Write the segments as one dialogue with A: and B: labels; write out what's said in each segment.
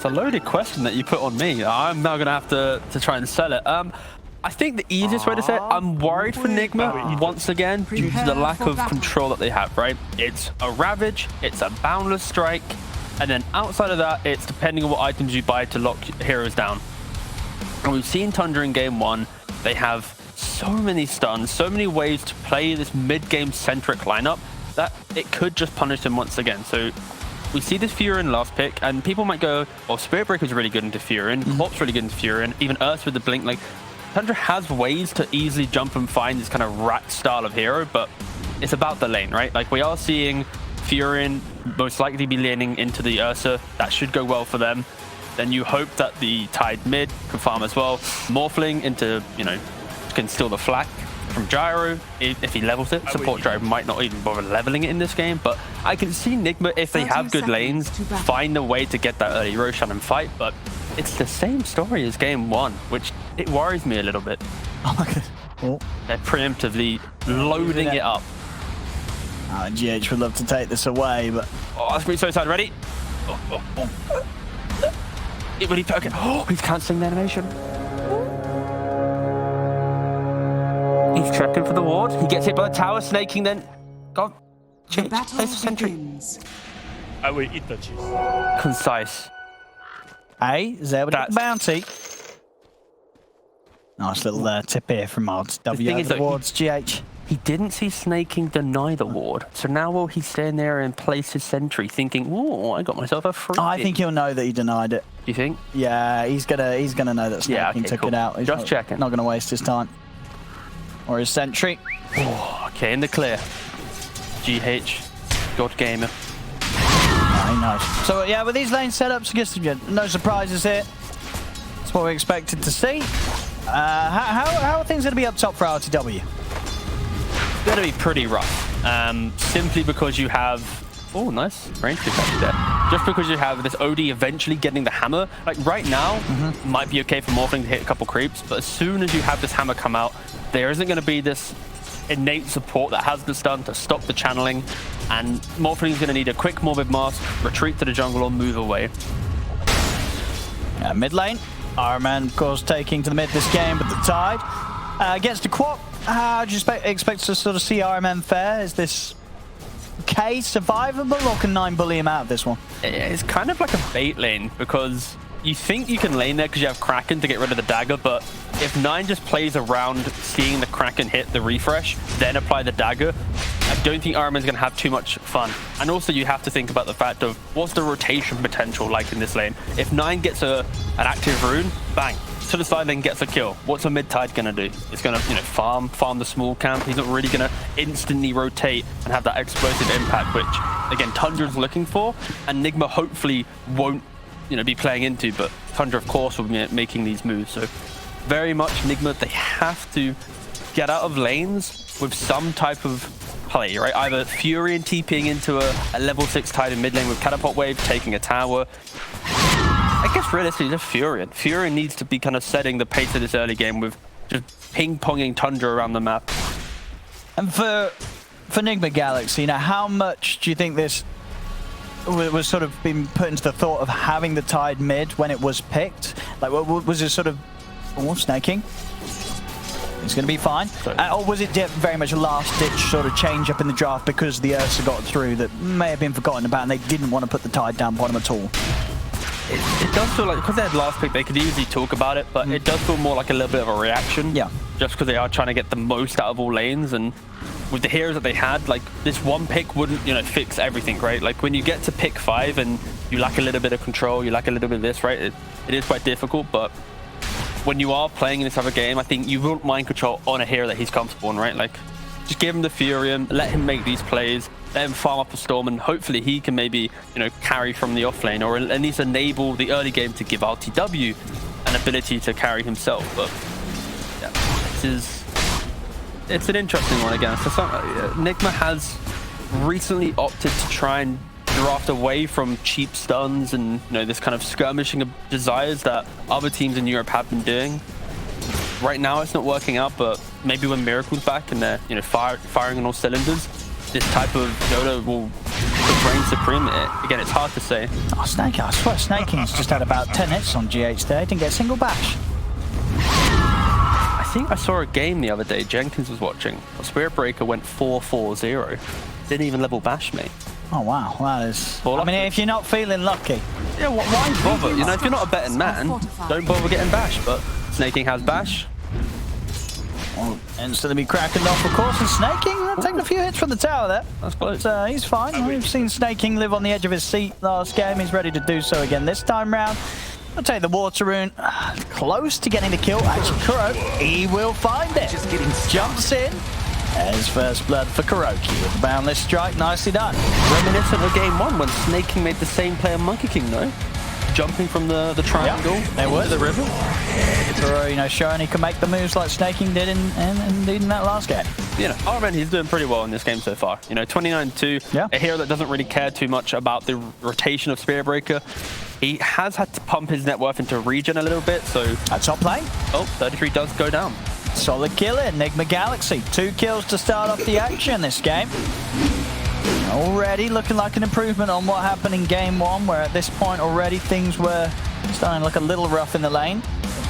A: It's a loaded question that you put on me. I'm now going to have to try and sell it. I think the easiest way to say it, I'm worried for Nigma once again due to the lack of control that they have, right? It's a Ravage, it's a Boundless Strike, and then outside of that, it's depending on what items you buy to lock heroes down. And we've seen Tundra in game 1. They have so many stuns, so many ways to play this mid-game centric lineup that it could just punish them once again. So we see this Furin last pick, and people might go, well, Spirit Breaker's really good into Furin, Corp's really good into Furin, even Earth with the Blink. Like, Tundra has ways to easily jump and find this kind of rat style of hero, but it's about the lane, right? Like, we are seeing Furin most likely be laning into the Ursa. That should go well for them. Then you hope that the Tide mid can farm as well. Morphling into, you know, can steal the flak from Gyro if he levels it. Support Gyro might not even bother leveling it in this game, but I can see Nigma, if they have good lanes, find a way to get that early Roshan and fight, but it's the same story as game 1, which it worries me a little bit.
B: Oh.
A: They're preemptively loading it up.
B: NGX would love to take this away, but...
A: Oh, that's me so excited. Ready? Okay. Oh, he's cancelling the animation. He's checking for the ward. He gets hit by the tower, snaking then. God.
C: The battle
A: sentry.
C: begins.
D: I will eat the cheese.
A: Concise.
B: Hey, is there with the bounty? Nice little tip here from Mods. W towards GH.
A: He didn't see snaking deny the ward, so now will he stand there and place his sentry thinking, oh, I got myself a free.
B: I think he'll know that he denied it.
A: You think?
B: Yeah, he's gonna know that snaking took it out. He's
A: just checking.
B: Not gonna waste his time. Or his sentry.
A: Oh, okay, in the clear. GH, God Gamer.
B: Very nice. So yeah, with these lane setups, I guess no surprises here. That's what we expected to see. How are things going to be up top for RTW?
A: It's going to be pretty rough. Simply because you have... Oh, nice range effect there. Just because you have this OD eventually getting the hammer. Like right now, might be okay for Morphling to hit a couple creeps, but as soon as you have this hammer come out, there isn't going to be this innate support that has the stun to stop the channeling, and Morphling's going to need a quick Morbid Mask, retreat to the jungle, or move away.
B: Mid lane, Iron Man, of course, taking to the mid this game with the Tide. Against a Quap, how do you expect to sort of see Iron Man fare? Is this okay, survivable, or can 9 bully him out of this one?
A: It's kind of like a bait lane, because you think you can lane there because you have Kraken to get rid of the dagger, but if 9 just plays around seeing the Kraken hit the refresh, then apply the dagger, I don't think Iron Man's going to have too much fun. And also you have to think about the fact of what's the rotation potential like in this lane. If 9 gets an active rune, bang, to the side lane gets a kill. What's a mid-tide going to do? It's going to, you know, farm the small camp. He's not really going to instantly rotate and have that explosive impact, which, again, Tundra's looking for, and Nigma hopefully won't, you know, be playing into, but Tundra, of course, will be making these moves. So very much Nigma, they have to get out of lanes with some type of play, right? Either Fury and TPing into a level 6 Tide in mid lane with Catapult Wave, taking a tower. I guess realistically, just Fury. Fury needs to be kind of setting the pace of this early game with just ping-ponging Tundra around the map.
B: And for Nigma Galaxy, now how much do you think this was sort of been put into the thought of having the Tide mid when it was picked? Like, was it sort of snaking? It's going to be fine. Or was it very much a last-ditch sort of change up in the draft because the Ursa got through that may have been forgotten about and they didn't want to put the Tide down bottom at all?
A: It does feel like, because they had last pick, they could easily talk about it, but it does feel more like a little bit of a reaction. Yeah. Just because they are trying to get the most out of all lanes, and with the heroes that they had, like, this one pick wouldn't, you know, fix everything, right? Like, when you get to pick 5 and you lack a little bit of control, you lack a little bit of this, right? It is quite difficult, but when you are playing in this other game, I think you won't mind control on a hero that he's comfortable in, right? Like, just give him the Furion, let him make these plays, let him farm up a Storm, and hopefully he can maybe, you know, carry from the off lane, or at least enable the early game to give RTW an ability to carry himself. But yeah, it's an interesting one again. So Nigma has recently opted to try and draft away from cheap stuns and, you know, this kind of skirmishing of desires that other teams in Europe have been doing. Right now it's not working out, but maybe when Miracle's back and they're, you know, firing on all cylinders, this type of Dota will reign supreme. Again, it's hard to say.
B: Oh, Snake, I swear Snaking's just had about 10 hits on GH there. Didn't get a single bash.
A: I think I saw a game the other day Jenkins was watching. Spirit Breaker went 4-4-0. Didn't even level bash me.
B: Oh, wow. That is...
A: Well,
B: I mean, if you're not feeling lucky.
A: Yeah, why bother? You know, if you're not a betting man, don't bother getting bash. But Snaking has bash.
B: Well, instantly be cracking off, of course, and Snaking taking a few hits from the tower there.
A: That's close.
B: But, he's fine. We've seen Snaking live on the edge of his seat last game. He's ready to do so again this time round. I'll take the water rune. Close to getting the kill. Actually, Kuro, he will find it. Jumps in. There's first blood for Kuroki with the boundless strike. Nicely done.
A: Reminiscent of game 1 when Snaking made the same play on Monkey King, though. Jumping from the triangle.
B: Yep, they were.
A: The river.
B: Kuro, you know, showing he can make the moves like Snaking did indeed in that last game.
A: You know, RMN, he's doing pretty well in this game so far. You know, 29-2,
B: yeah.
A: A hero that doesn't really care too much about the rotation of Spirit Breaker. He has had to pump his net worth into regen a little bit, so...
B: At top lane.
A: Oh, 33 does go down.
B: Solid kill, Enigma Galaxy. 2 kills to start off the action this game. Already looking like an improvement on what happened in game 1, where at this point already things were starting to look a little rough in the lane.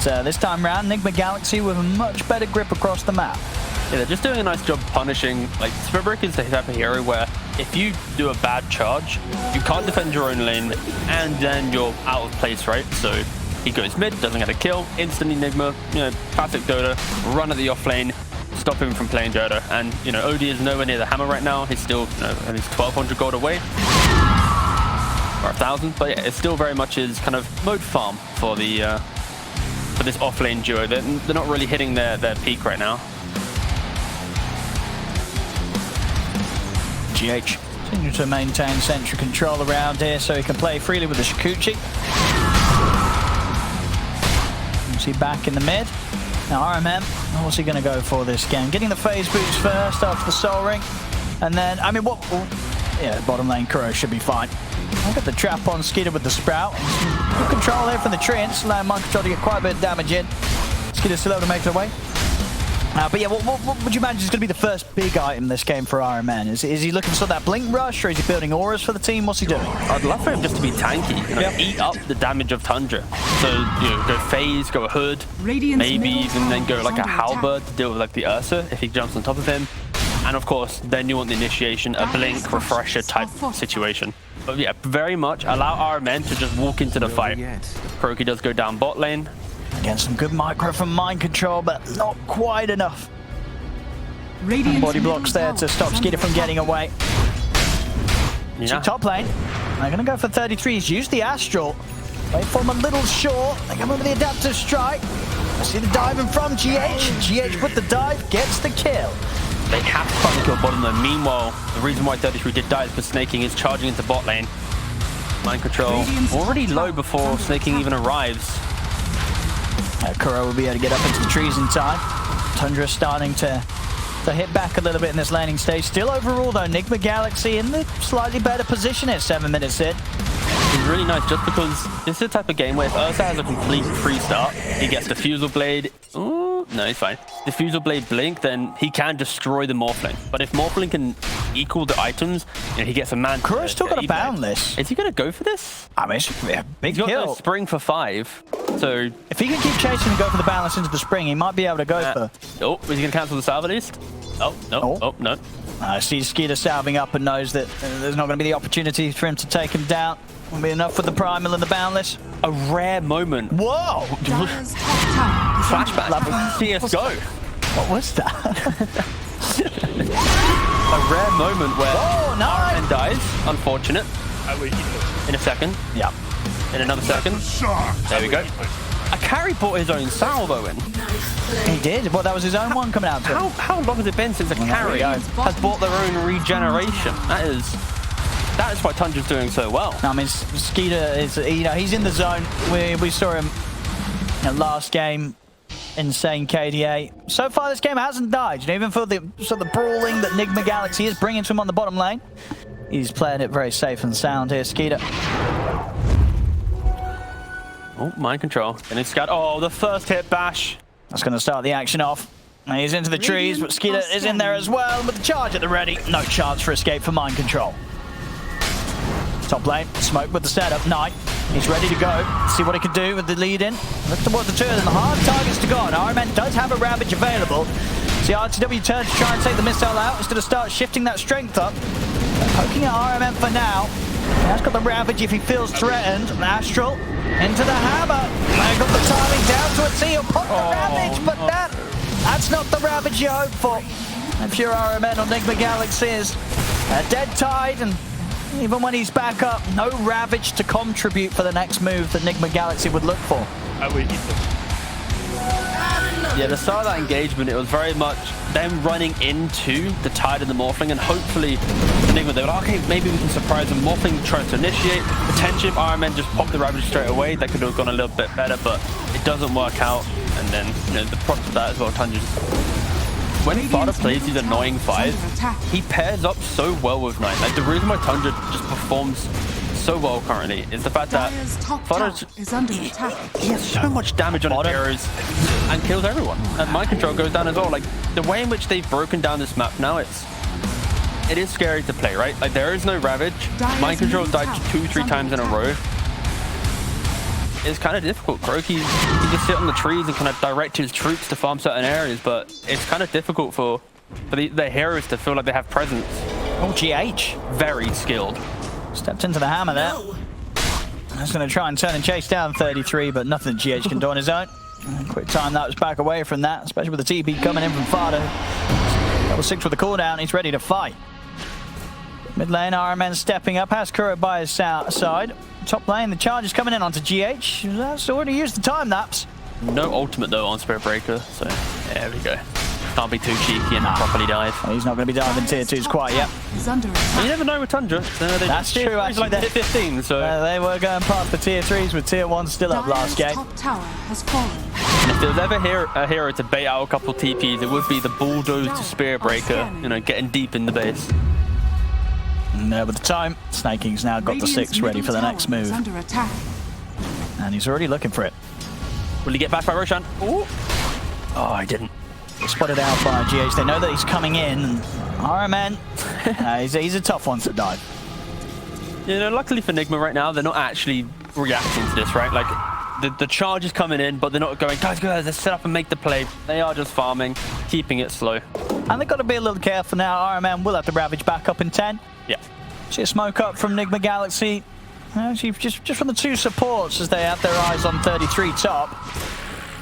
B: But this time round, Enigma Galaxy with a much better grip across the map.
A: Yeah, they're just doing a nice job punishing. Like, Spirit Breaker is the type of hero where if you do a bad charge, you can't defend your own lane, and then you're out of place, right? So he goes mid, doesn't get a kill, instant Enigma, you know, classic Dota, run at the off lane, stop him from playing Dota. And, you know, OD is nowhere near the hammer right now. He's still, you know, at least 1,200 gold away. Or 1,000, but yeah, it still very much is kind of mode farm for the for this off lane duo. They're not really hitting their peak right now.
B: GH continue to maintain central control around here so he can play freely with the Shikuchi. See back in the mid. Now RMM, what's he going to go for this game? Getting the phase boots first after the soul ring. And then, I mean, what... Yeah, bottom lane Kuro should be fine. I'll get the trap on Skeeter with the Sprout. Good control there from the Treants, allowing Mind Control to get quite a bit of damage in. Skeeter's still able to make it away. But yeah, what would you imagine is going to be the first big item this game for RMN? Is he looking for that blink rush, or is he building auras for the team? What's he doing? I'd
A: love for him just to be tanky, you know, eat up the damage of Tundra. So, you know, go phase, go a hood, maybe even then go like a halberd to deal with like the Ursa if he jumps on top of him. And of course, then you want the initiation, a blink refresher type situation. But yeah, very much allow RMN to just walk into the fight. Kuroki does go down bot lane.
B: Again, some good micro from Mind Control, but not quite enough. Body blocks there to stop Skeeter from getting away. Yeah. So top lane, they're going to go for 33. He's used the Astral. Waveform a little short. They come over the adaptive strike. I see the diving from GH. GH with the dive, gets the kill.
A: They have to find the kill bottom though. Meanwhile, the reason why 33 did die is because Snaking is charging into bot lane. Mind Control already low before Snaking even arrives.
B: Kuro will be able to get up into the trees in time. Tundra starting to hit back a little bit in this laning stage. Still overall though, Enigma Galaxy in the slightly better position at 7 minutes in.
A: It's really nice just because this is the type of game where if Ursa has a complete free start, he gets Diffusal Blade. Ooh, no, he's fine. Diffusal Blade Blink, then he can destroy the Morphling. But if Morphling can equal the items, you know, he gets a man.
B: Kuro's still got a boundless.
A: Is he going to go for this?
B: I mean, it's a big
A: kill. He's
B: kill.
A: got a spring for 5. So
B: if he can keep chasing and go for the balance into the spring, he might be able to go for...
A: Oh, is he going to cancel the salve at least? Oh, no. Oh, no.
B: I see Skeeter salving up and knows that there's not going to be the opportunity for him to take him down. Won't be enough with the primal and the boundless.
A: A rare moment.
B: Whoa!
A: Flashback. CSGO.
B: What was that?
A: A rare moment where
B: RMN
A: dies. Unfortunate. In a second.
B: Yeah.
A: In another second. There we go. A carry bought his own salvo in.
B: He did. Well, that was his own one coming out to him.
A: How long has it been since a carry has bought their own regeneration? That is why Tundra's doing so well.
B: I mean, Skeeter is, you know, he's in the zone. We saw him, you know, last game, insane KDA. So far, this game hasn't died. You know, even for the brawling that Enigma Galaxy is bringing to him on the bottom lane, he's playing it very safe and sound here, Skeeter.
A: Oh, Mind Control. And it's got, oh, the first hit bash.
B: That's going to start the action off. And he's into the trees, but Skeeter is in there as well. With the charge at the ready, no chance for escape for Mind Control. Top lane, smoke with the setup. Knight, he's ready to go. See what he can do with the lead in. Look towards the two of them. Hard targets to go on. RMN does have a Ravage available. See RTW turns to try and take the missile out instead of start shifting that strength up. Poking at RMN for now. He has got the Ravage if he feels threatened. Astral into the hammer. They got the timing down to a T. He'll pop the Ravage, but that's not the Ravage you hope for. If you're RMN on Enigma Galaxies, a dead Tide, and even when he's back up, no Ravage to contribute for the next move that Enigma Galaxy would look for.
D: I will eat the
A: Yeah, the start of that engagement, it was very much them running into the Tide and the Morphling, and hopefully Enigma, they were like, okay, maybe we can surprise them. Morphling trying to initiate. Potentially if RMN just popped the Ravage straight away, that could have gone a little bit better, but it doesn't work out. And then, you know, the props of that as well, Tundra. When Fada plays these annoying fives, he pairs up so well with Knight. Like, the reason why Tundra just performs so well currently is the fact that Fada
C: is under attack.
A: He has so much damage on his arrows and kills everyone. And mind control goes down as well. Like, the way in which they've broken down this map now, it is scary to play, right? Like, there is no Ravage. Mind control died 2-3 times in a row. It's kind of difficult. Croaky, he can sit on the trees and kind of direct his troops to farm certain areas, but it's kind of difficult for the heroes to feel like they have presence.
B: Oh, GH.
A: Very skilled.
B: Stepped into the hammer there. That's going to try and turn and chase down 33, but nothing GH can do on his own. Quick time that was back away from that, especially with the TP coming in from Fada. Level 6 with the cooldown, he's ready to fight. Mid lane, RMN stepping up, has Kuro by his side. Top lane, the charge is coming in onto GH. That's already used the time lapse.
A: No ultimate though on Spirit Breaker, so there we go. Can't be too cheeky and properly dive.
B: Well, he's not going to be diving tier 2s quite yet.
A: You never know with Tundra.
B: That's true, actually.
A: Like 15, so
B: they were going past the tier 3s with tier 1 still up last game.
C: Top tower has fallen.
A: And if there was ever a hero to bait out a couple TPs, it would be the bulldoze to Spirit Breaker, you know, getting deep in the base.
B: And there with the time, Snake King's now got the 6 ready for the next move. And he's already looking for it.
A: Will he get back by Roshan? Ooh. Oh, he didn't.
B: Spotted out by GH. They know that he's coming in. RMN, he's a tough one to dive.
A: You know, luckily for Enigma right now, they're not actually reacting to this, right? Like, the charge is coming in, but they're not going, guys, let's set up and make the play. They are just farming, keeping it slow.
B: And they've got to be a little careful now. RMN will have to Ravage back up in 10.
A: Yeah.
B: See a smoke up from Enigma Galaxy. Actually, just from the two supports as they have their eyes on 33 top.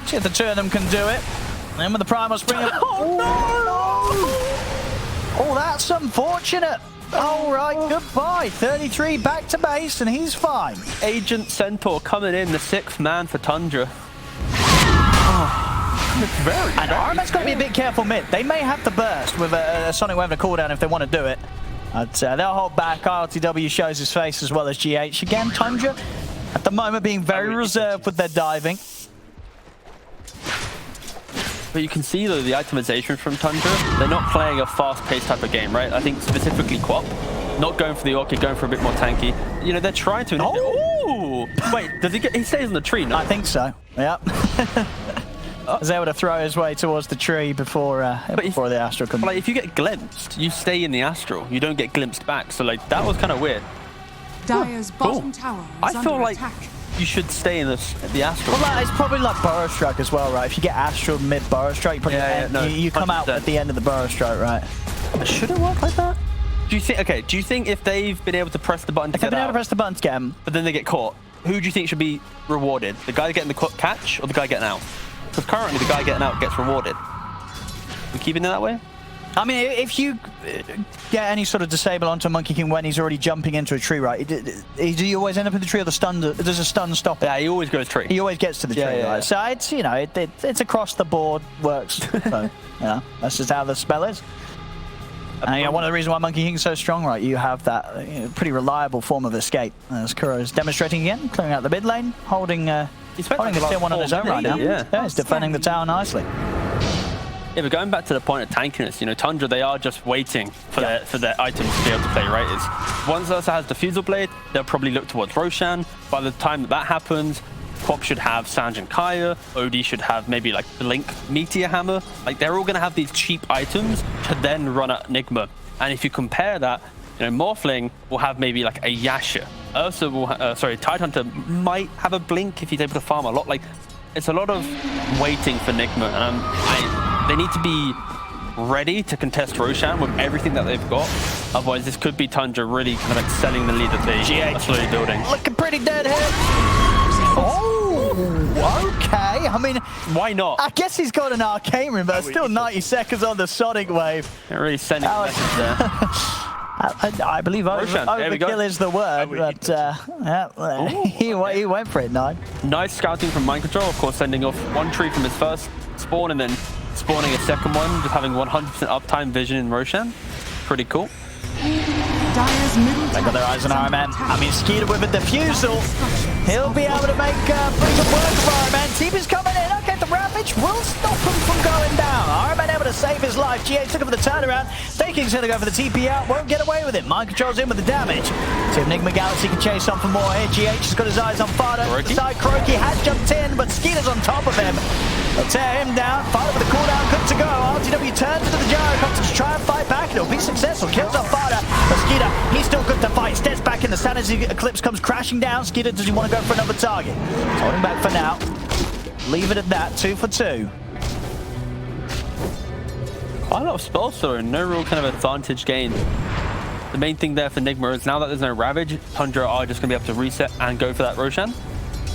B: See if the two of them can do it. And with the Primal Spring up. Oh, no! Oh, that's unfortunate. All right, goodbye. 33 back to base, and he's fine.
A: Agent Centaur coming in, the 6th man for Tundra.
B: And RMN's got to be a bit careful mid. They may have to burst with a Sonic Wave and a cooldown if they want to do it. But they'll hold back. RTW shows his face as well as GH. Again, Tundra at the moment being very reserved with their diving.
A: But you can see, though, the itemization from Tundra. They're not playing a fast-paced type of game, right? I think specifically Quap, not going for the Orchid, going for a bit more tanky. You know, they're trying to... Oh! Wait, does he get... He stays on the tree, no?
B: I think so, yep. Was able to throw his way towards the tree before the Astral comes.
A: Like, if you get glimpsed, you stay in the Astral. You don't get glimpsed back. So, like, that was kind of weird.
C: Dire's bottom tower is
A: I feel
C: under
A: like
C: attack.
A: you should stay in the Astral.
B: Well, it's probably like Burrow Strike as well, right? If you get Astral mid Burrow Strike, you come out at the end of the Burrow Strike, right?
A: Should it work like that? Do you think? Okay. Do you think if they've been able to press the button to get out,
B: to get him,
A: but then they get caught, who do you think should be rewarded? The guy getting the catch or the guy getting out? Because currently the guy getting out gets rewarded. We keeping it that way?
B: I mean, if you get any sort of disable onto Monkey King when he's already jumping into a tree, right? Do you always end up in the tree or the stun? Does a stun stop it?
A: Yeah, he always goes tree.
B: He always gets to the tree, right? So it's, you know, it's across the board, works. So, yeah, that's just how the spell is. And you know, one of the reasons why Monkey King's so strong, right? You have that pretty reliable form of escape. As Kuro is demonstrating again, clearing out the mid lane, holding the tier 1 on his own right now. Yeah, he's defending the tower nicely.
A: Yeah, but going back to the point of tankiness, you know, Tundra, they are just waiting for their items to be able to play, right? Once Ursa has the Fusel Blade, they'll probably look towards Roshan. By the time that happens, Quap should have Sanj and Kaya. Odie should have maybe like Blink Meteor Hammer. Like, they're all going to have these cheap items to then run at Enigma. And if you compare that You know, Morphling will have maybe like a Yasha. Ursa will, Tidehunter might have a blink if he's able to farm a lot. Like, it's a lot of waiting for Nigma, and they need to be ready to contest Roshan with everything that they've got. Otherwise, this could be Tundra really kind of excelling the lead that they are slowly building.
B: Looking pretty dead here. Oh, okay. I mean,
A: why not?
B: I guess he's got an arcane ring, but still 90 seconds on the Sonic Wave.
A: They're really sending a message there.
B: I believe overkill is the word, but yeah, he went for it, Nine.
A: Nice scouting from Mind Control, of course, sending off one tree from his first spawn and then spawning a second one, just having 100% uptime vision in Roshan. Pretty cool.
C: Dire's middle
B: They got their eyes on Iron Man. I mean, Skeeter with a defusal. He'll be able to make pretty good work of Iron Man. TP's coming in. Okay, the Ravage will stop him from going down. Iron Man able to save his life. GH looking for the turnaround. Thinking he's going to go for the TP out. Won't get away with it. Mind Control's in with the damage. See if Enigma Galaxy can chase on for more here. GH has got his eyes on Fada. Side Kroki has jumped in, but Skeeter's on top of him. They'll tear him down. Fada with the cooldown, good to go. RTW turns into the gyrocopter to try and fight back, and it'll be successful. Kills off Fada. But Skeeter, he's still good to fight. Steps back in the stand as the Eclipse comes crashing down. Skeeter, does he want to go for another target? He's holding back for now. Leave it at that, 2 for 2.
A: Quite a lot of spell throw and no real kind of advantage gained. The main thing there for Nigma is now that there's no Ravage, Tundra are just going to be able to reset and go for that Roshan.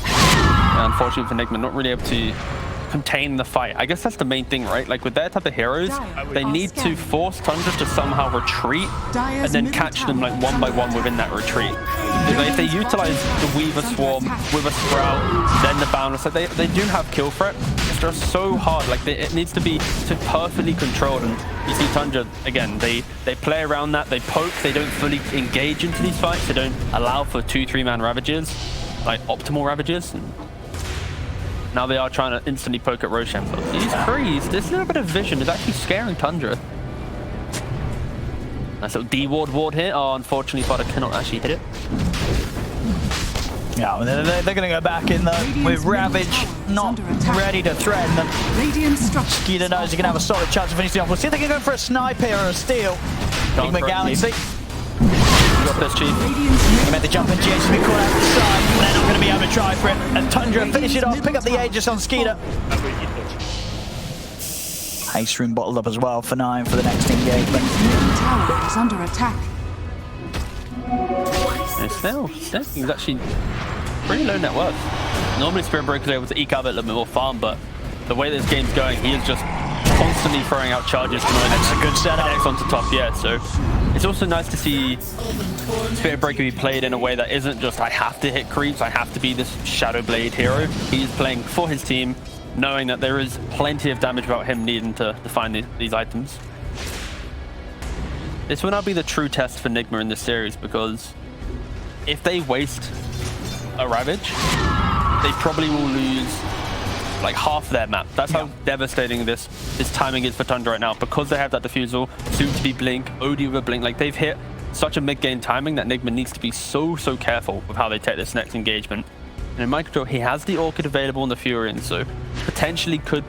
A: And unfortunately for Nigma, not really able to contain the fight. I guess that's the main thing, right? Like with their type of heroes, they need to force Tundra to somehow retreat and then catch them like one by one within that retreat. If they utilize the Weaver Swarm with a Sprout, then the Boundless, like they do have kill threat. It's just so hard. Like it needs to be so perfectly controlled. And you see Tundra again. They play around that. They poke. They don't fully engage into these fights. They don't allow for 2-3 man Ravages, like optimal Ravages. And now they are trying to instantly poke at Roshan. But these trees, this little bit of vision is actually scaring Tundra. Nice little D-ward here. Oh, unfortunately, Fada cannot actually hit it.
B: Yeah, they're going to go back in though, with Ravage not ready to threaten them. Skeeter knows he can have a solid chance of finishing off. We'll see if they can go for a snipe here or a steal. Enigma Galaxy.
A: Got this, Chief.
B: He made the jump and GH to be caught out the side. They're not going to be able to try for it. And Tundra finish it off, pick up the Aegis on Skeeter. Ace Rune bottled up as well for 9 for the next engagement.
C: tower is under attack.
A: And still, he's actually pretty low net worth. Normally Spirit Breaker is able to eke out a little bit more farm, but the way this game's going, he is just constantly throwing out charges.
B: That's a good setup.
A: X onto top, yeah. So it's also nice to see Spirit Breaker be played in a way that isn't just I have to hit creeps, I have to be this Shadow Blade hero. He's playing for his team, knowing that there is plenty of damage without him needing to find these items. This will now be the true test for Nigma in this series, because if they waste a Ravage, they probably will lose like half their map. That's how devastating this timing is for Tundra right now, because they have that defusal, soon to be Blink, OD with a Blink. Like they've hit such a mid-game timing that Nigma needs to be so careful with how they take this next engagement. And in Mind Control, he has the Orchid available in the Furion, so potentially could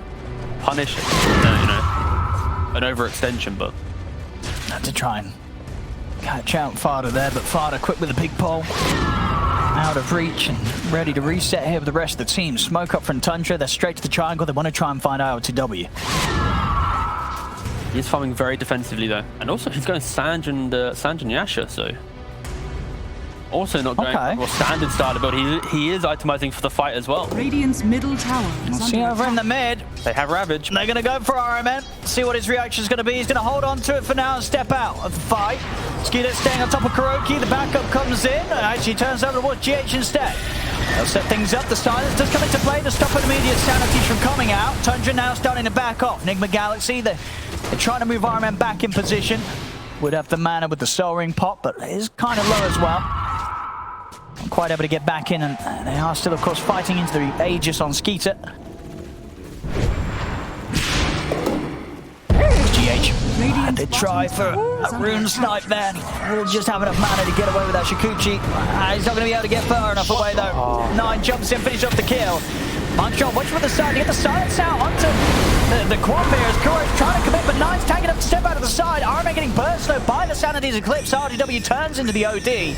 A: punish it, an overextension, but
B: had to try and catch out Fada there, but Fada quick with a big pole. Out of reach and ready to reset here with the rest of the team. Smoke up from Tundra, they're straight to the triangle. They want to try and find IOTW.
A: He's farming very defensively though. And also he's going Sanj and Yasha, so also not going well, standard starter build. He is itemizing for the fight as well.
C: Radiant's middle tower is
B: see over in the mid.
A: They have Ravage.
B: They're going to go for Iron Man. See what his reaction is going to be. He's going to hold on to it for now and step out of the fight. Skeeter staying on top of Kuroki. The backup comes in and actually turns over towards GH instead. They'll set things up. The silence does come into play to stop an immediate sanity from coming out. Tundra now starting to back off. Enigma Galaxy, they're trying to move Iron Man back in position. Would have the mana with the Soul Ring pop, but it is kind of low as well. Not quite able to get back in, and they are still, of course, fighting into the Aegis on Skeeter. GH. They try for a rune snipe there. We'll just have enough mana to get away with that Shikuchi. He's not going to be able to get far enough away though. 9 jumps in, finish off the kill. Montreal, watch for the side to get the silence out onto the quad here as Kuro's trying to commit, but 9's taking up the step out of the side. Arma getting burst though by the Sanity's Eclipse. RGW turns into the OD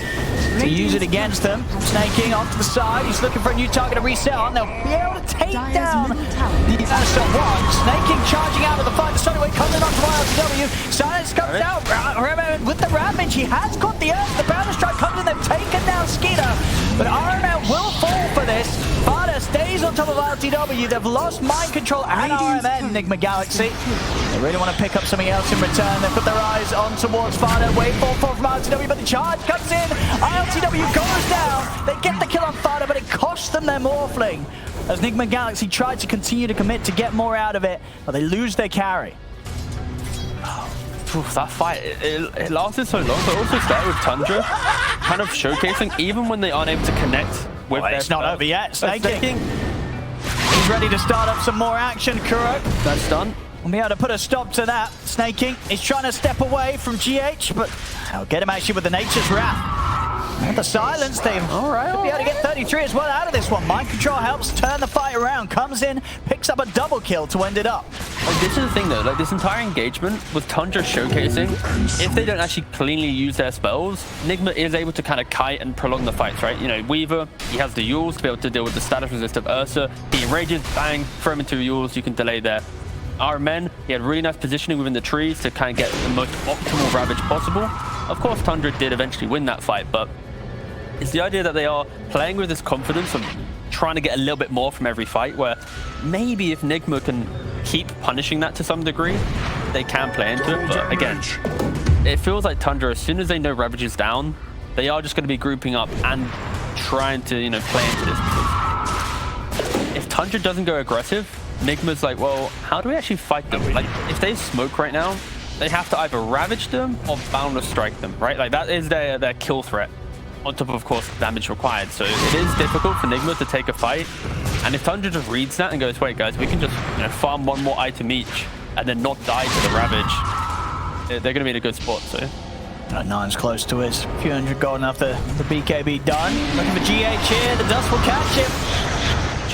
B: to use it against them. Snaking off to the side. He's looking for a new target to reset on. They'll be able to take down the Aston 1. Snaking charging out of the fight. The Sunny Wave comes in onto RGW. Silence comes out. With the Ravage, he has got the Earth. The Boundary Strike comes in. They've taken down Skeeter, but RML will fall for this. Fada stays on top of RTW. They've lost mind control and RMN, Enigma Galaxy. They really want to pick up something else in return. They put their eyes on towards Fada. Wave fall from RTW, but the charge comes in. RTW goes down. They get the kill on Fada, but it costs them their Morphling. As Enigma Galaxy tried to continue to commit to get more out of it, but they lose their carry.
A: Oof, that fight, it lasted so long, but also started with Tundra kind of showcasing, even when they aren't able to connect with their
B: it's not over yet. Snaking. He's ready to start up some more action, Kuro.
A: That's done.
B: We'll be able to put a stop to that. Snaking. He's trying to step away from GH, but I'll get him actually with the Nature's Wrath. And the silence team. All right. Be able to get 33 as well out of this one. Mind control helps turn the fight around. Comes in, picks up a double kill to end it up.
A: Like, this is the thing though, like this entire engagement with Tundra showcasing, if they don't actually cleanly use their spells, Enigma is able to kind of kite and prolong the fights, right? You know, Weaver, he has the Yules to be able to deal with the status resist of Ursa. He enrages, bang, throw him into Yules, you can delay there. Our men, he had really nice positioning within the trees to kind of get the most optimal Ravage possible. Of course, Tundra did eventually win that fight, but it's the idea that they are playing with this confidence of trying to get a little bit more from every fight, where maybe if Enigma can keep punishing that to some degree, they can play into it. But again, it feels like Tundra, as soon as they know Ravage is down, they are just going to be grouping up and trying to, you know, play into this. Because if Tundra doesn't go aggressive, Enigma's like, well, how do we actually fight them? Like, if they smoke right now, they have to either Ravage them or Boundless Strike them, right? Like, that is their kill threat. On top of course, damage required. So it is difficult for Enigma to take a fight. And if Tundra just reads that and goes, wait guys, we can just, you know, farm one more item each and then not die to the Ravage, they're going to be in a good spot. So
B: 9's close to his few hundred gold after the BKB done. Looking for GH here, the dust will catch him.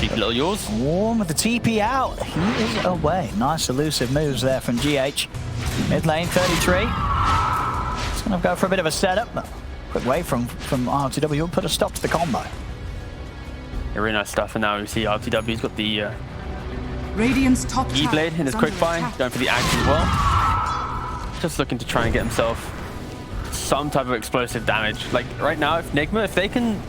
A: Cheeky little yours.
B: Warm with the TP out. He is away. Nice elusive moves there from GH. Mid lane 33. It's going to go for a bit of a setup. Quick way from RTW will put a stop to the combo.
A: Yeah, really nice stuff. And now we see RTW's got the
C: Radiant's top
A: E-Blade in his quick buy, going for the axe as well. Just looking to try and get himself some type of explosive damage. Like right now, if Enigma, if they can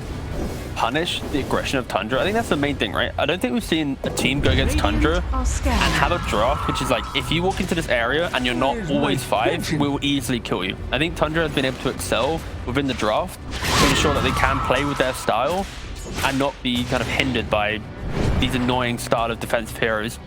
A: punish the aggression of Tundra, I think that's the main thing, right? I don't think we've seen a team go against Tundra and have a draft, which is like, if you walk into this area and you're not always 5, we will easily kill you. I think Tundra has been able to excel within the draft to ensure that they can play with their style and not be kind of hindered by these annoying style of defensive heroes.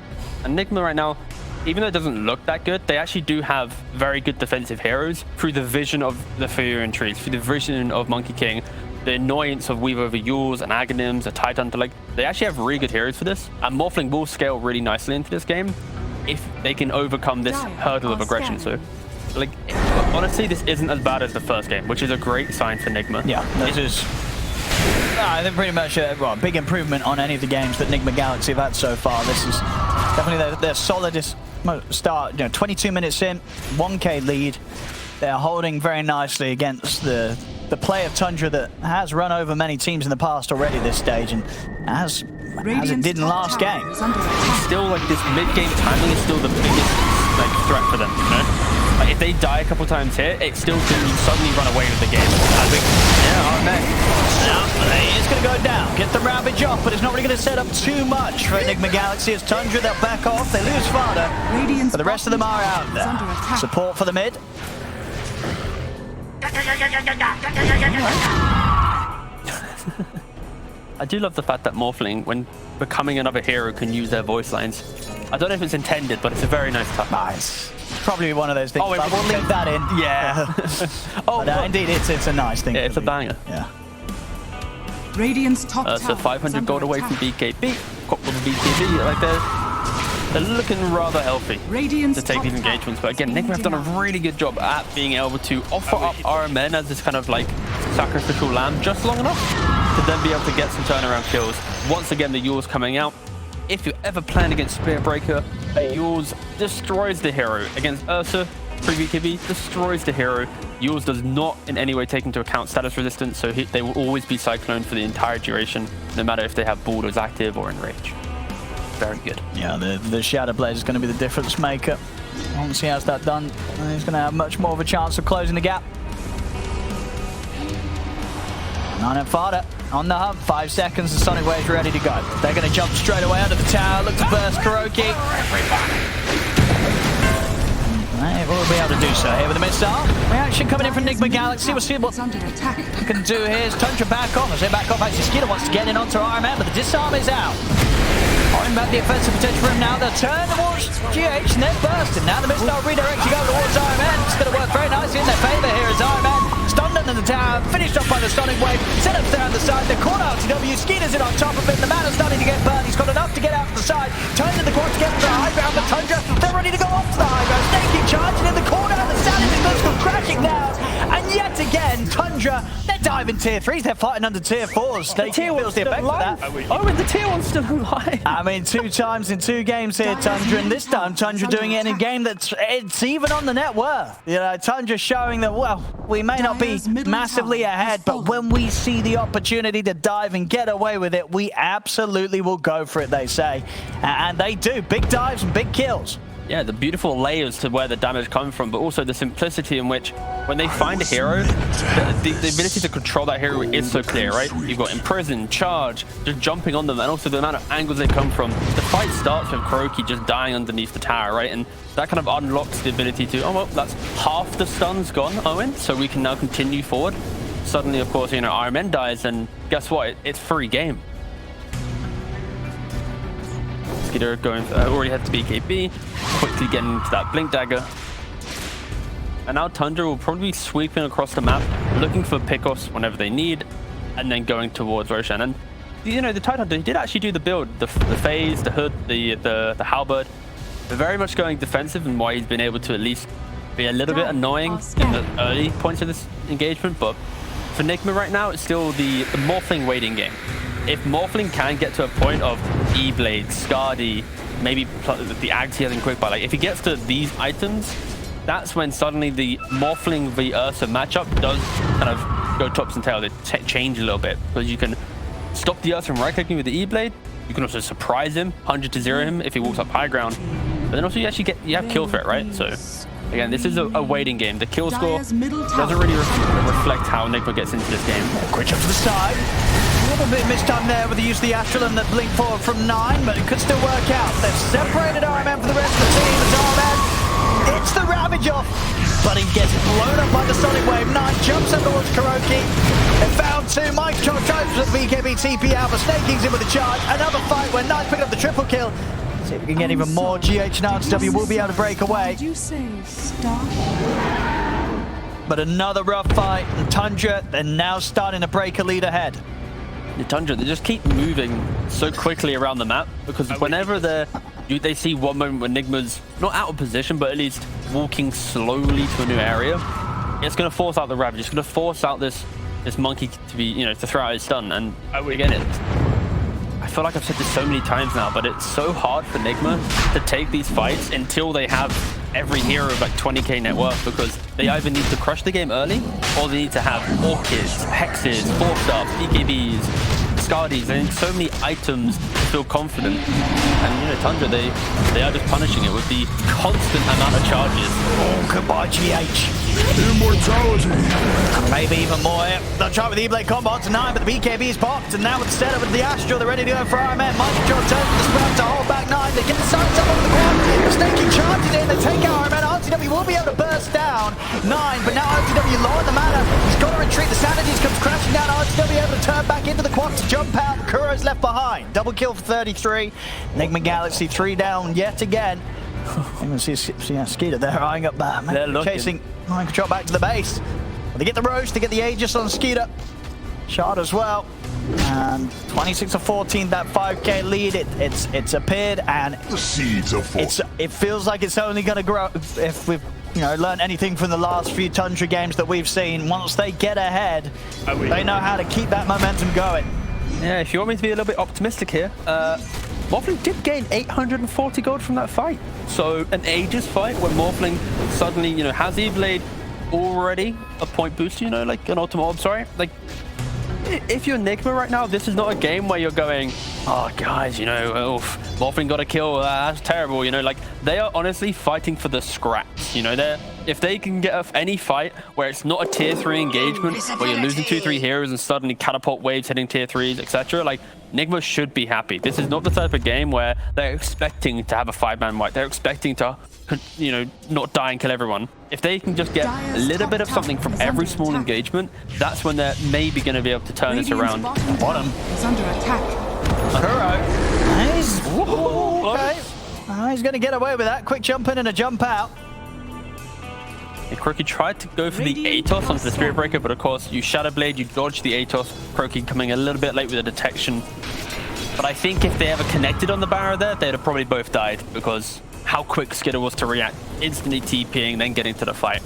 A: And Enigma right now, even though it doesn't look that good, they actually do have very good defensive heroes through the vision of the Furion trees, through the vision of Monkey King, the annoyance of Weaver over Yules and Aghanim's, a Tidehunter. Like, they actually have really good heroes for this. And Morphling will scale really nicely into this game if they can overcome this hurdle of aggression. So, like, honestly, this isn't as bad as the first game, which is a great sign for Enigma.
B: Yeah, this is I think pretty much a big improvement on any of the games that Enigma Galaxy have had so far. This is definitely their solidest start. You know, 22 minutes in, 1K lead. They're holding very nicely against the play of Tundra that has run over many teams in the past already this stage, and as it did in last game.
A: Still, like, this mid-game timing is still the biggest threat for them, you know? Like, if they die a couple times here, it still can suddenly run away with the game. I think,
B: He is going to go down, get the Ravage off, but it's not really going to set up too much for Enigma Galaxy. As Tundra, they'll back off, they lose Fada, but the rest of them are out there. Support for the mid.
A: I do love the fact that Morphling, when becoming another hero, can use their voice lines. I don't know if it's intended, but it's a very nice touch.
B: Nice. Probably one of those things.
A: Oh,
B: but we'll leave that in.
A: Yeah.
B: Oh, but, indeed, it's a nice thing.
A: Yeah, it's a banger.
B: Yeah.
C: Radiant's top
A: so 500 gold away from BKB. Got from BKB, like that. they're looking rather healthy
C: Radiant's
A: to take
C: top
A: these
C: tower
A: engagements. But
C: is
A: again,
C: being
A: Nigma have done a
C: denied.
A: really good job at being able to offer up RMN as this kind of like sacrificial lamb just long enough to then be able to get some turnaround kills. Once again, the Yule's coming out. If you're ever playing against Spearbreaker, Yule's destroys the hero. Against Ursa, Preview Kibby destroys the hero. Yule's does not in any way take into account status resistance, so they will always be Cyclone for the entire duration, no matter if they have Boulders active or Enrage. Very good.
B: Yeah, the Shadow Blade is going to be the difference maker. Once he has that done, he's going to have much more of a chance of closing the gap. Nine and Fada on the hub, 5 seconds, the Sonic Wave's ready to go. They're going to jump straight away under the tower, look to burst Kuroki. They will be able to do so here with the missile. Reaction coming in from Enigma Galaxy. We'll see what
C: Under attack.
B: we can do here. Is Tundra back on? As they back off, actually Skeeter wants to get in onto RMN, but the disarm is out. Holding back the offensive potential for him now. They'll turn towards GH and they're bursting. Now the missile redirecting over towards RMN. It's going to work very nicely in their favour here as RMN stunned under the tower, finished off by the Sonic Wave, set up there on the side. The corner RTW, Skeeter's in on top of it. The man is starting to get burned. He's got enough to get out to the side. Turns in the quad to get to the high ground, but Tundra, they're ready to go up to the high ground. Snaking charging in the corner, and the Salad is going to go crashing down. And yet again, Tundra, they're diving tier 3s. They're fighting under tier 4s. They feels the effect of that.
A: Oh, and the tier 1's still alive.
B: I mean, 2 times in 2 games here, Tundra, and this time Tundra doing it in a game that's it's even on the net worth. You know, Tundra showing that, well, we may not be massively ahead, but when we see the opportunity to dive and get away with it, we absolutely will go for it, they say. And they do. Big dives and big kills.
A: Yeah, the beautiful layers to where the damage comes from, but also the simplicity in which when they find a hero, the ability to control that hero is so clear, right? You've got Imprison, Charge, just jumping on them, and also the amount of angles they come from. The fight starts with Kuroki just dying underneath the tower, right? And that kind of unlocks the ability to, oh, well, that's half the stun's gone, Owen, so we can now continue forward. Suddenly, of course, you know, RMN dies, and guess what? It's free game. Skeeter going already had to BKB, quickly getting into that Blink Dagger. And now Tundra will probably be sweeping across the map, looking for pickoffs whenever they need, and then going towards Roshan. And you know, the Tidehunter, he did actually do the build, the phase, the hood, the halberd. They're very much going defensive, and why he's been able to at least be a little bit annoying in the early points of this engagement. But for Nigma right now, it's still the Morphling waiting game. If Morphling can get to a point of E-Blade, Skadi, maybe the Ags he has in Quickbite, like if he gets to these items, that's when suddenly the Morphling v Ursa matchup does kind of go tops and tails. They change a little bit, because you can stop the Ursa from right-clicking with the E-Blade. You can also surprise him, 100-0 him if he walks up high ground. But then also you actually you have kill threat, right? So again, this is a waiting game. The kill score doesn't really reflect how Nigma gets into this game.
B: Quick jump to the side. A little bit missed time there with the use of the Astral and that blink forward from 9, but it could still work out. They've separated RMN from the rest of the team. It's RMN. It's the Ravage off, but he gets blown up by the Sonic Wave. 9 jumps up towards Kuroki. They found 2. Mike tries with the BKB TP out, but Snaking's in with a charge. Another fight where 9 picked up the triple kill. See if we can get even more. GH and RTW will be able to break away.
C: Did you say stop?
B: But another rough fight, and Tundra, they're now starting to break a lead ahead.
A: The Tundra, they just keep moving so quickly around the map, because whenever they see one moment where Nigma's not out of position, but at least walking slowly to a new area, it's going to force out the Ravage. It's going to force out this monkey to be, you know, to throw out his stun. And again, I feel like I've said this so many times now, but it's so hard for Nigma to take these fights until they have every hero of like 20k net worth, because they either need to crush the game early, or they need to have Orchids, Hexes, 4-stars, BKBs, Skadis. They need so many items to feel confident. And you know, Tundra, they are just punishing it with the constant amount of charges.
B: Oh, goodbye, GH.
E: Immortality.
B: Maybe even more. They'll try with the E-Blade combo to 9, but the BKB is popped, and now with the setup with the Astral, they're ready to go for RMN. Mike turns to the Sprout to hold back 9. They get the sights up over the ground. The Snaking charges in, they take out RMN. RTW will be able to burst down 9, but now RTW low on the mana. He's got to retreat. The Sanities comes crashing down. RTW able to turn back into the quad to jump out. Kuro's left behind. Double kill for 33. Enigma Galaxy 3 down yet again. You can see Skeeter there eyeing up there.
A: They're
B: chasing Mind Control back to the base. They get the Roche, they get the Aegis on Skeeter. Shard as well. And 26-14, that 5K lead, it's appeared, and
E: The seeds of force.
B: it feels like it's only going to grow if we've learned anything from the last few Tundra games that we've seen. Once they get ahead, they know how to keep that momentum going.
A: Yeah, if you want me to be a little bit optimistic here, Morphling did gain 840 gold from that fight. So an Aegis fight where Morphling suddenly, has E-Blade already a point boost, like an Ultimate Orb, sorry. Like, if you're Enigma right now, this is not a game where you're going, oh, guys, Morphling got a kill, that's terrible, like, they are honestly fighting for the scraps, if they can get any fight where it's not a tier 3 engagement, where you're losing 2-3 heroes and suddenly catapult waves hitting tier 3s, etc., like, Enigma should be happy. This is not the type of game where they're expecting to have a 5-man wipe. They're expecting to, not die and kill everyone. If they can just get a little bit of something from every small engagement, that's when they're maybe going to be able to turn this around.
B: Bottom
C: is under attack.
B: Kuro. He's going to get away with that. Quick jump in and a jump out.
A: Croaky tried to go for the Atos onto the Spirit Breaker, but of course you Shadow Blade, you dodge the Atos. Croaky coming a little bit late with the detection. But I think if they ever connected on the barrier there, they'd have probably both died because how quick Skidder was to react, instantly TPing, then getting to the fight.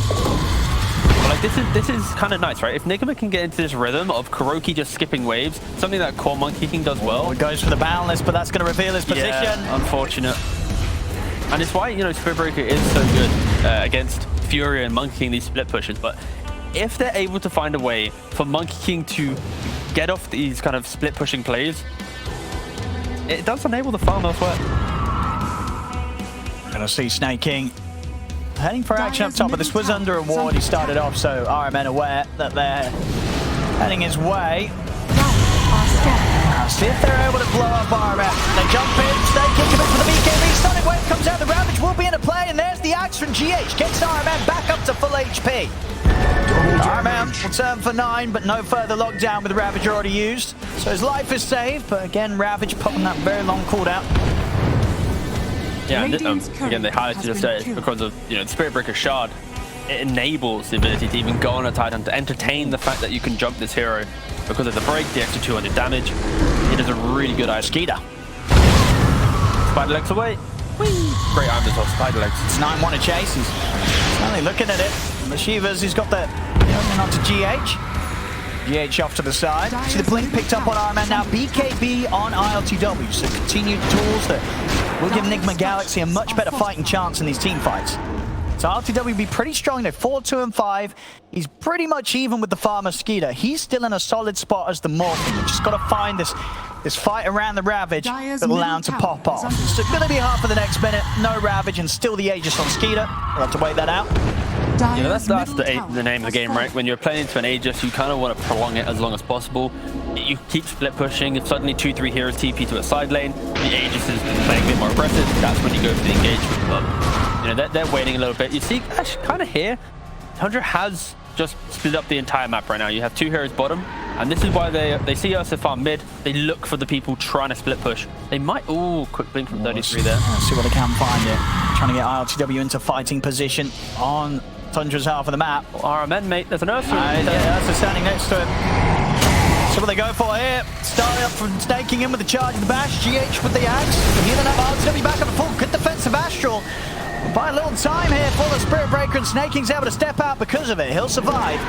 A: But like this is kind of nice, right? If Nigma can get into this rhythm of Kuroki just skipping waves, something that Core Monkey King does well.
B: It goes for the boundless, but that's going to reveal his position.
A: Yeah, unfortunate. And it's why, Spirit Breaker is so good against Fury and Monkey King, these split pushes. But if they're able to find a way for Monkey King to get off these kind of split pushing plays, it does enable the farm elsewhere.
B: Gonna see Snake King heading for action up top, but this was under a ward. He started off, so RMN aware that they're heading his way. See if they're able to blow up RMN. They jump in, Snake King commits for the BKB. Sonic Wave comes out, the Ravage will be into play, and there's the axe from GH. Gets RMN back up to full HP. RMN will turn for 9, but no further lockdown with the Ravage already used. So his life is saved, but again, Ravage popping that very long cooldown.
A: Yeah, and again, they highlighted just because of the Spirit Breaker Shard. It enables the ability to even go on a Tidehunter, to entertain the fact that you can jump this hero because of the break, the extra 200 damage. It is a really good item.
B: Skeeter.
A: Spider legs away. Whee! Great item as well, Spider legs.
B: It's 9-1 to chase. He's only looking at it. The Shivas, he's got the opening onto GH. GH off to the side. See the blink picked up on RMN now. BKB on ILTW. So continued tools that will give Enigma Galaxy a much better fighting chance in these team fights. So ILTW will be pretty strong. They're 4-2-5. He's pretty much even with the Farmer Skeeter. He's still in a solid spot as the Morphling. We've just got to find this fight around the Ravage that will allow him to pop off. It's going to be hard for the next minute. No Ravage and still the Aegis on Skeeter. We'll have to wait that out.
A: That's the name of the game, right? When you're playing into an Aegis, you kind of want to prolong it as long as possible. You keep split pushing. If suddenly 2-3 heroes TP to a side lane, the Aegis is playing a bit more aggressive. That's when you go for the engagement. But they're waiting a little bit. You see, actually, kind of here, Tundra has just split up the entire map right now. You have 2 heroes bottom, and this is why they see us if I'm mid. They look for the people trying to split push. They might. Quick blink from 33 there.
B: Let's see what they can find here. Trying to get ILTW into fighting position on Tundra's half of the map.
A: RMN, mate. There's an Earth.
B: Yeah, that's a standing next to him. So what they go for here? Starting up from Snaking in with the charge of the bash. GH with the axe. Healing up ILTW back on the full. Good defensive Astral. By a little time here for the Spirit Breaker, and Snaking's able to step out because of it. He'll survive.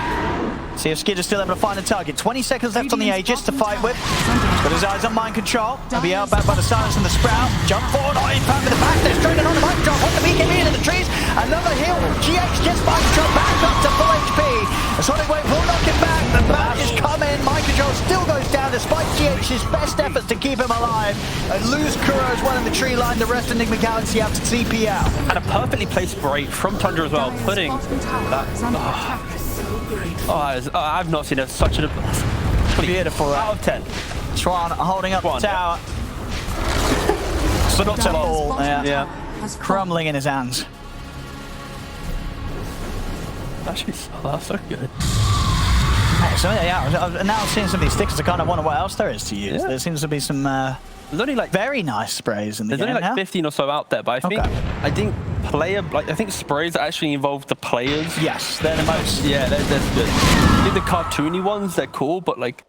B: See if Skidder's still able to find a target. 20 seconds left on the Aegis to fight with. He's got his eyes on mind control. He'll be held back by the silence and the Sprout. Jump forward, impact with the back. They're straight on the mind control. Put the BKB into the trees. Another heal. GH gets mind control back up to full HP. The Sonic Wave will knock him back. The back is coming. Mind control still goes down despite GH's best efforts to keep him alive. And lose Kuro as well in the tree line. The rest of Enigma Galaxy have to TP out.
A: And a perfectly placed break from Tundra as well, putting that. I've not seen such a
B: beautiful
A: out of 10.
B: Swan holding up the tower.
A: But not so
B: ball. Yeah. Crumbling in his hands.
A: Actually, that's so good.
B: So yeah, I'm now seeing some of these stickers. I kind of wonder what else there is to use. Yeah. There seems to be some
A: there's only like
B: very nice sprays in the game.
A: There's only like 15 or so out there, but I think I think sprays actually involve the players.
B: Yes, they're the most.
A: Yeah, they're good. I think the cartoony ones, they're cool, but like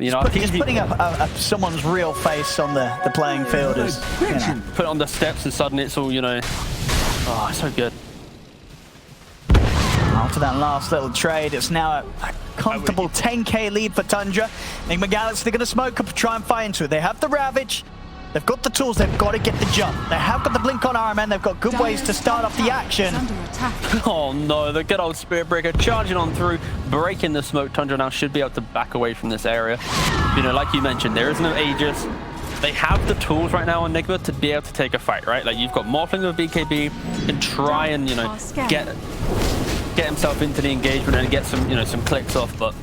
A: You know,
B: Just putting up someone's real face on the playing field is, you know.
A: put it on the steps and suddenly it's all, you know, oh, so good.
B: After that last little trade, it's now a comfortable 10k lead for Tundra. Enigma Galaxy, they're going to smoke up, try and fight into it. They have the Ravage. They've got the tools, they've got to get the jump. They have got the blink on Iron Man, they've got good ways to start off the action.
A: Oh no, the good old Spirit Breaker charging on through, breaking the smoke. Tundra now should be able to back away from this area. You know, like you mentioned, there is no Aegis. They have the tools right now on Enigma to be able to take a fight, right? Like you've got Morphling with BKB and try and, you know, get himself into the engagement and get some, you know, some clicks off. But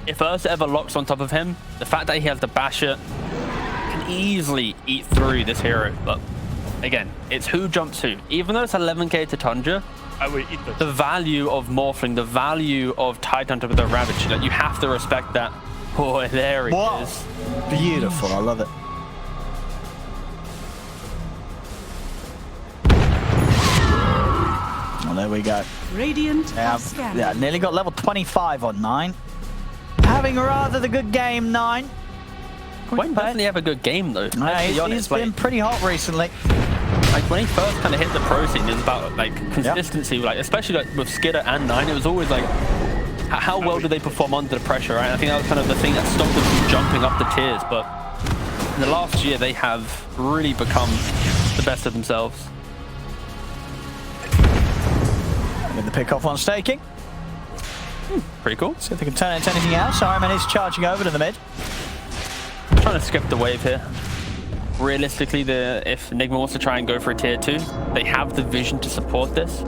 A: if Ursa ever locks on top of him, the fact that he has the Basher can easily eat through this hero. But again, it's who jumps who. Even though it's 11k to Tundra,
D: I will eat
A: the value of Morphling, the value of Tidehunter with the Ravage, like you have to respect that. Boy, there he is.
B: Beautiful, I love it. Well, there we go.
C: Radiant are scanning.
B: Yeah, nearly got level 25 on 9. Having rather the good game, 9.
A: When doesn't he have a good game though?
B: He's been pretty hot recently.
A: Like when he first kind of hit the pro scene, it was about like consistency, like especially like with Skidder and 9, it was always like how well do they perform under the pressure, right? I think that was kind of the thing that stopped them from jumping up the tiers. But in the last year, they have really become the best of themselves.
B: With the pick off on staking.
A: Pretty cool.
B: See if they can turn it into anything else. Iron Man is charging over to the mid.
A: Trying to skip the wave here. Realistically, if Enigma wants to try and go for a tier 2, they have the vision to support this.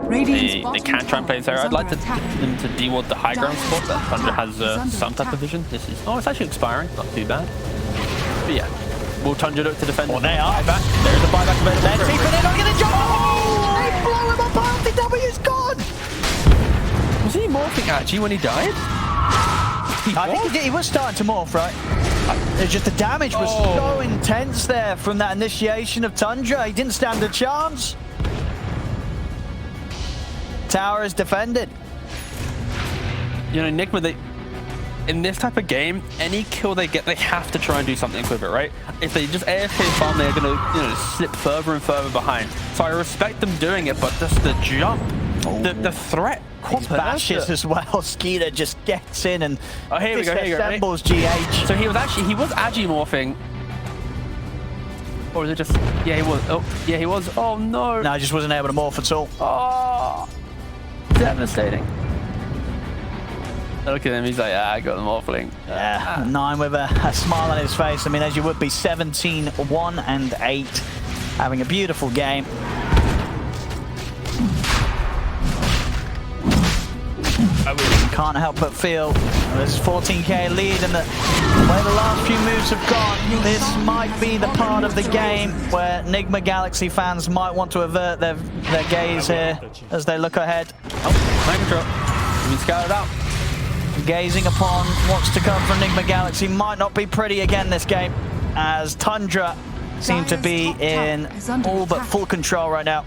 A: They can try and play this area. I'd like them to deward the high ground support, but Tundra has some type of vision. This is it's actually expiring, not too bad. But yeah, will Tundra look to defend?
B: Well, they are.
A: Buyback. There's a buyback available.
B: They're keeping it on the jump. Oh, they blow him up. RTW's gone.
A: Was he morphing actually when he died?
B: I think he was starting to morph, right? It's just the damage was so intense there from that initiation of Tundra. He didn't stand a chance. Tower is defended.
A: You know, Enigma, in this type of game, any kill they get, they have to try and do something with it, right? If they just AFK farm, they're going to, you know, slip further and further behind. So I respect them doing it, but just the jump, the threat.
B: Bashes as well. Skeeter just gets in and
A: here we go,
B: disassembles GH.
A: So he was agi morphing. Or is it just, yeah, he was. Oh, yeah, he was. Oh no.
B: No, he just wasn't able to morph at all.
A: Oh, devastating. Look at him, he's like, I got the Morphling.
B: Yeah, 9 with a smile on his face. I mean, as you would be, 17, 1 and 8. Having a beautiful game. Can't help but feel there's a 14k lead, and the way the last few moves have gone, this might be the part of the game where Enigma Galaxy fans might want to avert their gaze here as they look ahead.
A: Mind control. He's scouted out.
B: Gazing upon what's to come from Enigma Galaxy might not be pretty again this game, as Tundra seem to be in all but full control right now.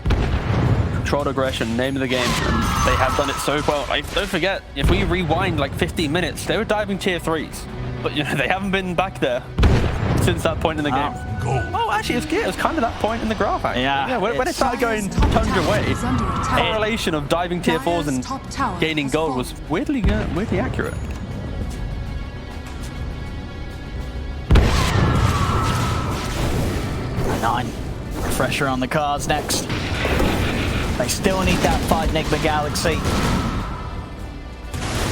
A: Controlled aggression, name of the game, and they have done it so well. Like, don't forget, if we rewind like 15 minutes, they were diving tier 3s, but you know they haven't been back there since that point in the game. Oh, actually, it was kind of that point in the graph. Actually. Yeah, when it started going Tundra way, correlation of diving tier 4s and gaining gold was weirdly accurate.
B: Nine. Refresher on the cards next. They still need that fight, Enigma Galaxy.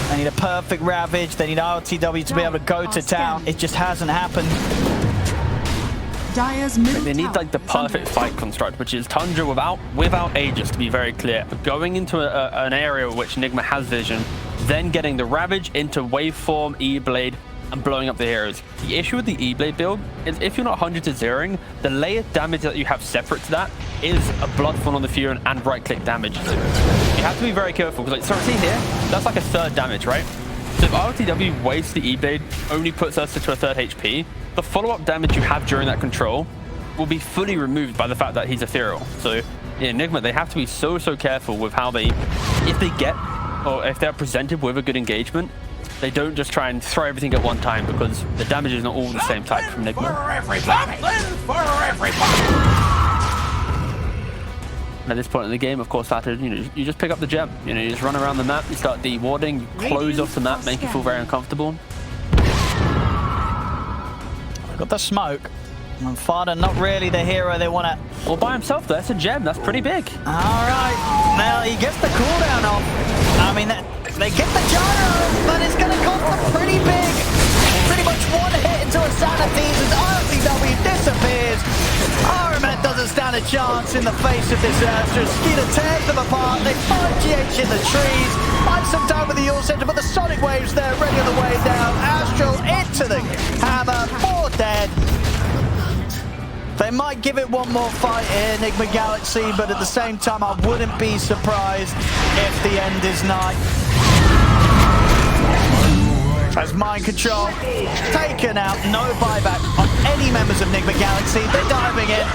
B: They need a perfect Ravage. They need RTW to be able to go to town. It just hasn't happened.
A: They need like the perfect fight construct, which is Tundra without Aegis, to be very clear. Going into an area which Enigma has vision, then getting the Ravage into waveform, E-Blade, and blowing up the heroes. The issue with the E-Blade build is if you're not 100 to 0ing, the layered damage that you have separate to that is a Bloodfall on the Fury and right-click damage. So you have to be very careful, because like, see here, that's like a 3rd damage, right? So if RTW wastes the E-Blade, only puts us to a 3rd HP, the follow-up damage you have during that control will be fully removed by the fact that he's ethereal. So yeah, Enigma, they have to be so careful with how if they get, or if they're presented with a good engagement, they don't just try and throw everything at one time because the damage is not all the same type from Nigma. And at this point in the game, of course, you just pick up the gem. You just run around the map, you start de-warding, you close off the map, make you feel very uncomfortable.
B: Got the smoke. And Fada not really the hero they want to...
A: All by himself, though. That's a gem. That's pretty big.
B: All right. Now he gets the cooldown off. I mean, they get the gyro, but it's going to cost them pretty big. Pretty much one hit into a Sanities as RCW disappears. Aramet doesn't stand a chance in the face of this Astra. Skeeter tears them apart. They find GH in the trees. Finds some time with the Yule Center, but the Sonic Wave's there, ready on the way down. Astral into the hammer. 4 dead. They might give it one more fight here, Enigma Galaxy, but at the same time, I wouldn't be surprised if the end is nigh. As mind control taken out, no buyback on any members of Enigma Galaxy. They're diving in.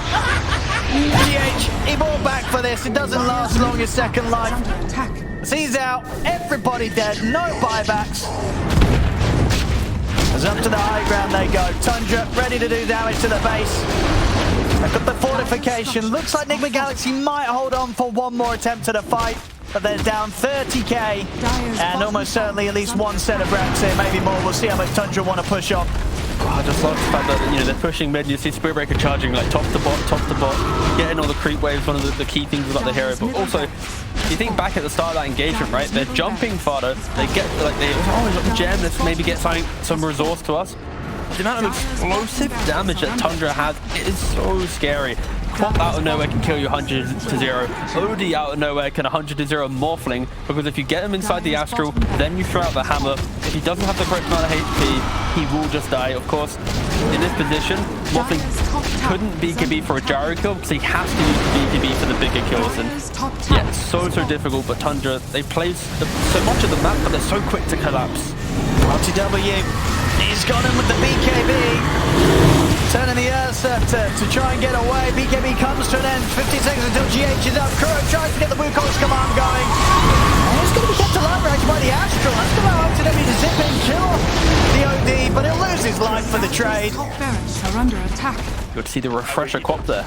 B: GH, he bought back for this. It doesn't last long, his second life. As he's out, everybody dead, no buybacks. As up to the high ground they go. Tundra ready to do damage to the base. They've got the fortification. Looks like Enigma Galaxy might hold on for one more attempt at a fight, but they're down 30k and almost certainly at least one set of racks here, maybe more. We'll see how much Tundra want to push on.
A: I just love the fact that they're pushing mid. You see Spirit Breaker charging like top to bot, getting all the creep waves. One of the key things about the hero, but also you think back at the start of that engagement, right? They're jumping fodder. They get like we got the gem. Let's maybe get some resource to us. The amount of explosive damage that Tundra has is so scary. Quap out of nowhere can kill you 100 to 0. OD out of nowhere can 100 to 0 Morphling, because if you get him inside the Astral, then you throw out the hammer. If he doesn't have the correct amount of HP, he will just die. Of course, in this position, Morphling couldn't BKB for a gyro kill because he has to use the BKB for the bigger kills. And yeah, it's so difficult, but Tundra, they play so much of the map, but they're so quick to collapse.
B: RTW, he's got him with the BKB. Turning the Ursa to try and get away. BKB comes to an end. 15 seconds until GH is up. Crow tries to get the Wukong's command going. And he's going to be kept alive right by the Astral. That's going to allow RTW to zip in, kill the OD, but he'll lose his life for the trade.
C: Top barracks are under attack.
A: Good to see the refresher Quap there.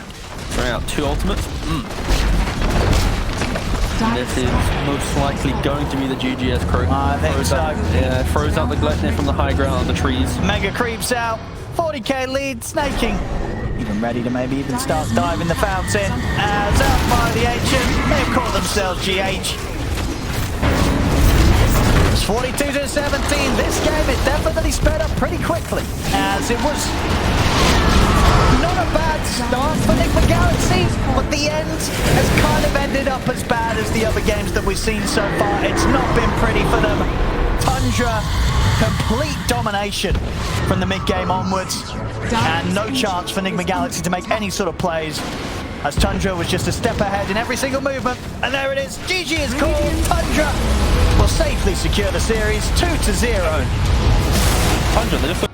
A: Throwing out 2 ultimates. This is most likely going to be the GGS crew.
B: I think so.
A: Yeah, throws out the Gleipnir from the high ground on the trees.
B: Mega creeps out. 40k lead, snaking. Even ready to maybe even start diving the fountain. As out by the ancient, they've called themselves GH. It's 42 to 17. This game, it definitely sped up pretty quickly, as it was not a bad start for Enigma Galaxy, but the end has kind of ended up as bad as the other games that we've seen so far. It's not been pretty for them. Tundra, complete domination from the mid-game onwards, and no chance for Enigma Galaxy to make any sort of plays, as Tundra was just a step ahead in every single movement. And there it is, GG is called. Tundra will safely secure the series 2-0.
A: Tundra, they just